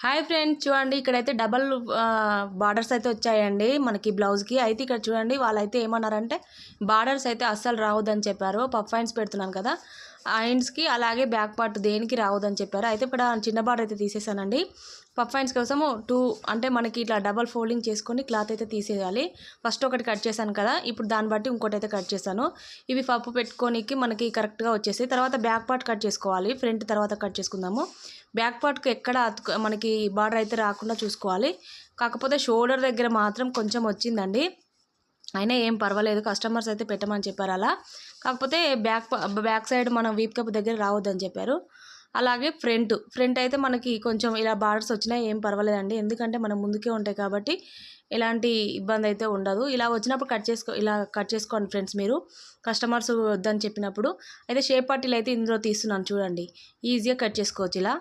Hi friends, చూడండి ఇక్కడైతే double borders అయితే వచ్చాయండి మనకి బ్లౌజ్కి. అయితే ఇక్కడ చూడండి వాళ్ళైతే ఏమన్నారంటే బార్డర్స్ అయితే అస్సలు రావద్దని చెప్పారు. పఫ్ హ్యాండ్స్ పెడుతున్నాను కదా, హ్యాండ్స్కి అలాగే బ్యాక్ పార్ట్ దేనికి రావద్దని చెప్పారు. అయితే ఇక్కడ చిన్న బార్డర్ అయితే తీసేసానండి. పఫ్ హ్యాండ్స్ కోసము అంటే మనకి ఇట్లా డబల్ ఫోల్డింగ్ చేసుకొని క్లాత్ అయితే తీసేయాలి. ఫస్ట్ ఒకటి కట్ చేశాను కదా, ఇప్పుడు దాన్ని బట్టి ఇంకోటి అయితే కట్ చేశాను. ఇవి పప్పు పెట్టుకోనికి మనకి కరెక్ట్గా వచ్చేసి తర్వాత బ్యాక్ పార్ట్ కట్ చేసుకోవాలి. ఫ్రంట్ తర్వాత కట్ చేసుకుందాము. బ్యాక్ పార్ట్కి ఎక్కడ మనకి బార్డర్ అయితే రాకుండా చూసుకోవాలి. కాకపోతే షోల్డర్ దగ్గర మాత్రం కొంచెం వచ్చిందండి. అయినా ఏం పర్వాలేదు, కస్టమర్స్ అయితే పెట్టమని చెప్పారు అలా. కాకపోతే బ్యాక్ సైడ్ మనం వీప్ కప్ దగ్గర రావద్దని చెప్పారు. అలాగే ఫ్రంట్ అయితే మనకి కొంచెం ఇలా బార్డర్స్ వచ్చినా ఏం పర్వాలేదండి, ఎందుకంటే మనం ముందుకే ఉంటాయి కాబట్టి ఎలాంటి ఇబ్బంది అయితే ఉండదు. ఇలా వచ్చినప్పుడు ఇలా కట్ చేసుకోండి ఫ్రెండ్స్. మీరు కస్టమర్స్ వద్దని చెప్పినప్పుడు అయితే షేప్ పట్టీలు అయితే ఇందులో తీస్తున్నాను చూడండి, ఈజీగా కట్ చేసుకోవచ్చు ఇలా.